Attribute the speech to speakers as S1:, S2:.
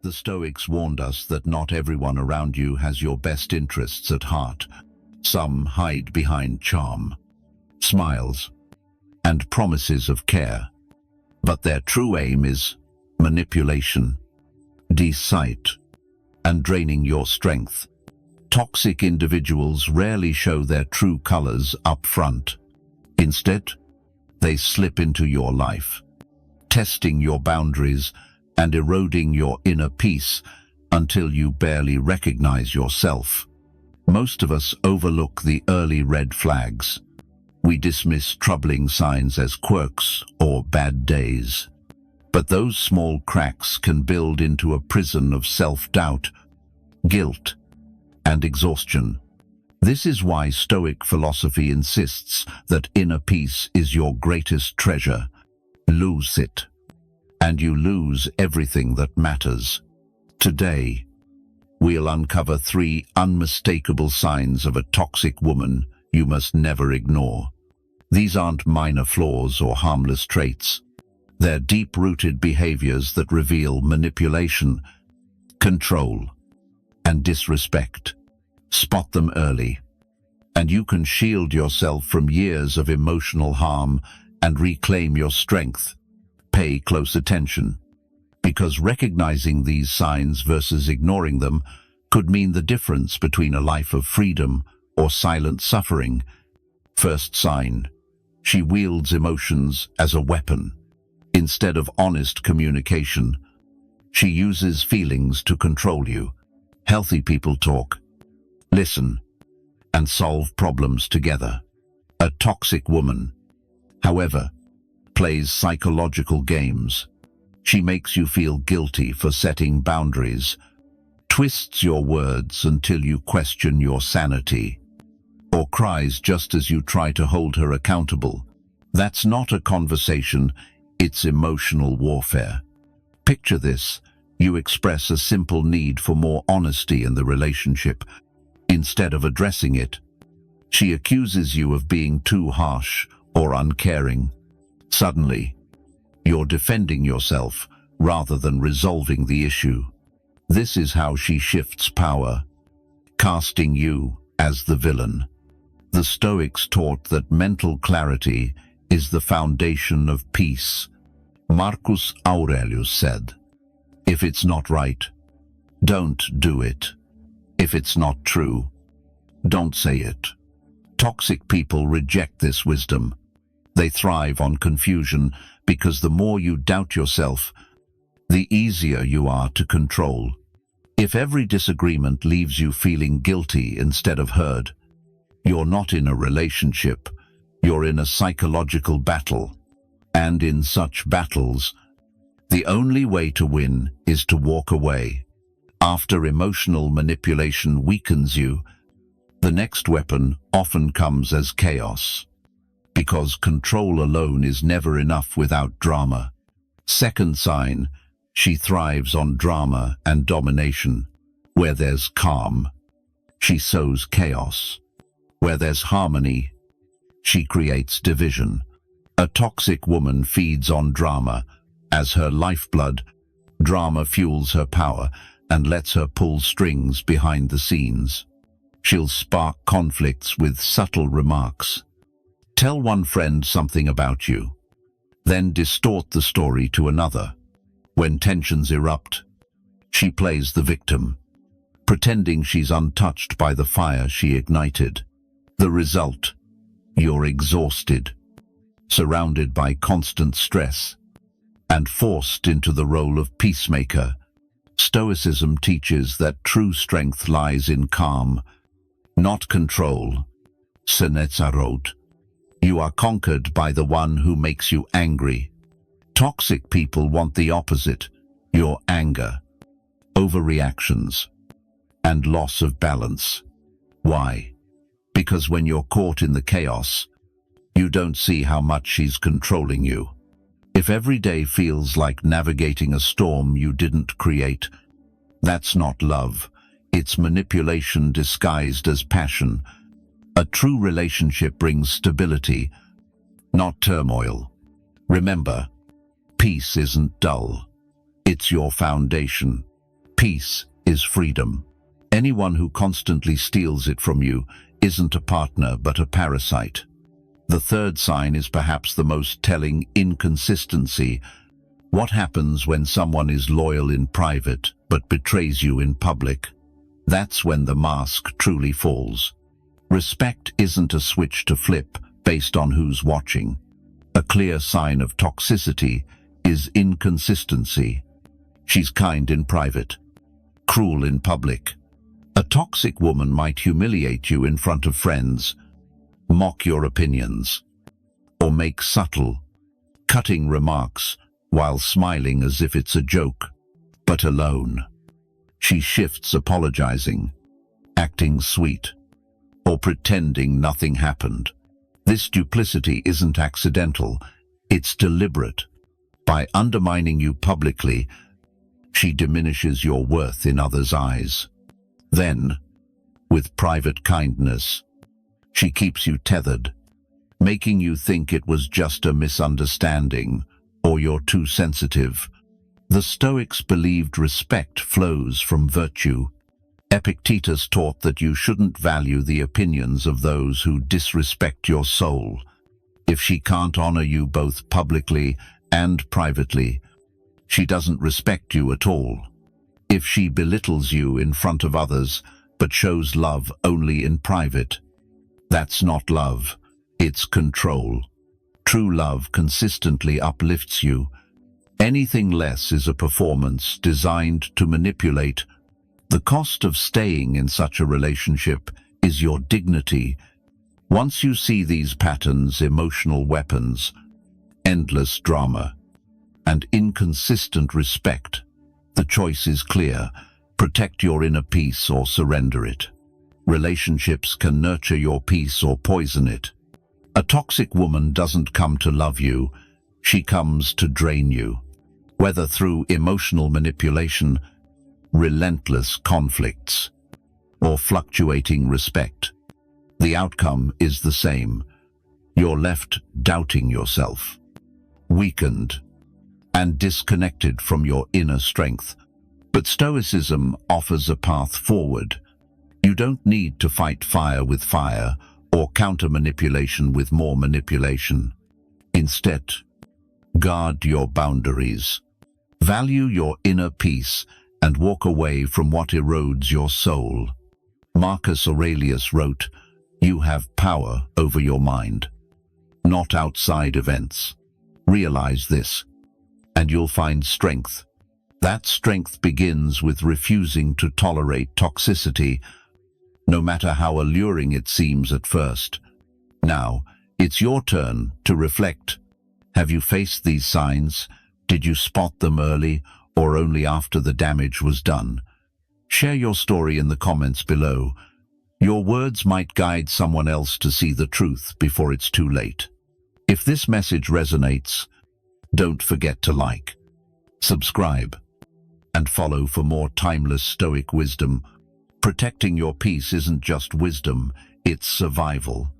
S1: The Stoics warned us that not everyone around you has your best interests at heart. Some hide behind charm, smiles, and promises of care. But their true aim is manipulation, deceit, and draining your strength. Toxic individuals rarely show their true colors up front. Instead, they slip into your life, testing your boundaries and eroding your inner peace until you barely recognize yourself. Most of us overlook the early red flags. We dismiss troubling signs as quirks or bad days. But those small cracks can build into a prison of self-doubt, guilt, and exhaustion. This is why Stoic philosophy insists that inner peace is your greatest treasure. Lose it, and you lose everything that matters. Today, we'll uncover 3 unmistakable signs of a toxic woman you must never ignore. These aren't minor flaws or harmless traits. They're deep-rooted behaviors that reveal manipulation, control, and disrespect. Spot them early, and you can shield yourself from years of emotional harm and reclaim your strength. Pay close attention, because recognizing these signs versus ignoring them could mean the difference between a life of freedom or silent suffering. First sign: she wields emotions as a weapon. Instead of honest communication, she uses feelings to control you. Healthy people talk, listen, and solve problems together. A toxic woman, however, plays psychological games. She makes you feel guilty for setting boundaries, twists your words until you question your sanity, or cries just as you try to hold her accountable. That's not a conversation, it's emotional warfare. Picture this: you express a simple need for more honesty in the relationship. Instead of addressing it, she accuses you of being too harsh or uncaring. Suddenly, you're defending yourself rather than resolving the issue. This is how she shifts power, casting you as the villain. The Stoics taught that mental clarity is the foundation of peace. Marcus Aurelius said, "If it's not right, don't do it. If it's not true, don't say it." Toxic people reject this wisdom. They thrive on confusion because the more you doubt yourself, the easier you are to control. If every disagreement leaves you feeling guilty instead of heard, you're not in a relationship, you're in a psychological battle. And in such battles, the only way to win is to walk away. After emotional manipulation weakens you, the next weapon often comes as chaos, because control alone is never enough without drama. Second sign: she thrives on drama and domination. Where there's calm, she sows chaos. Where there's harmony, she creates division. A toxic woman feeds on drama. As her lifeblood, drama fuels her power and lets her pull strings behind the scenes. She'll spark conflicts with subtle remarks. Tell one friend something about you, then distort the story to another. When tensions erupt, she plays the victim, pretending she's untouched by the fire she ignited. The result: you're exhausted, surrounded by constant stress, and forced into the role of peacemaker. Stoicism teaches that true strength lies in calm, not control. Senetsarot. You are conquered by the one who makes you angry. Toxic people want the opposite: your anger, overreactions, and loss of balance. Why? Because when you're caught in the chaos, you don't see how much she's controlling you. If every day feels like navigating a storm you didn't create, that's not love. It's manipulation disguised as passion. A true relationship brings stability, not turmoil. Remember, peace isn't dull. It's your foundation. Peace is freedom. Anyone who constantly steals it from you isn't a partner but a parasite. The third sign is perhaps the most telling: inconsistency. What happens when someone is loyal in private but betrays you in public? That's when the mask truly falls. Respect isn't a switch to flip based on who's watching. A clear sign of toxicity is inconsistency. She's kind in private, cruel in public. A toxic woman might humiliate you in front of friends, mock your opinions, or make subtle, cutting remarks while smiling as if it's a joke, but alone. She shifts, apologizing, acting sweet, or pretending nothing happened. This duplicity isn't accidental, it's deliberate. By undermining you publicly, she diminishes your worth in others' eyes. Then, with private kindness, she keeps you tethered, making you think it was just a misunderstanding or you're too sensitive. The Stoics believed respect flows from virtue. Epictetus taught that you shouldn't value the opinions of those who disrespect your soul. If she can't honor you both publicly and privately, she doesn't respect you at all. If she belittles you in front of others but shows love only in private, that's not love, it's control. True love consistently uplifts you. Anything less is a performance designed to manipulate. The cost of staying in such a relationship is your dignity. Once you see these patterns, emotional weapons, endless drama, and inconsistent respect, the choice is clear: protect your inner peace or surrender it. Relationships can nurture your peace or poison it. A toxic woman doesn't come to love you, she comes to drain you. Whether through emotional manipulation, relentless conflicts, or fluctuating respect, the outcome is the same. You're left doubting yourself, weakened, and disconnected from your inner strength. But Stoicism offers a path forward. You don't need to fight fire with fire or counter manipulation with more manipulation. Instead, guard your boundaries. Value your inner peace and walk away from what erodes your soul. Marcus Aurelius wrote, "You have power over your mind, not outside events." Realize this, and you'll find strength. That strength begins with refusing to tolerate toxicity, no matter how alluring it seems at first. Now, it's your turn to reflect. Have you faced these signs? Did you spot them early or only after the damage was done? Share your story in the comments below. Your words might guide someone else to see the truth before it's too late. If this message resonates, don't forget to like, subscribe, and follow for more timeless Stoic wisdom. Protecting your peace isn't just wisdom, it's survival.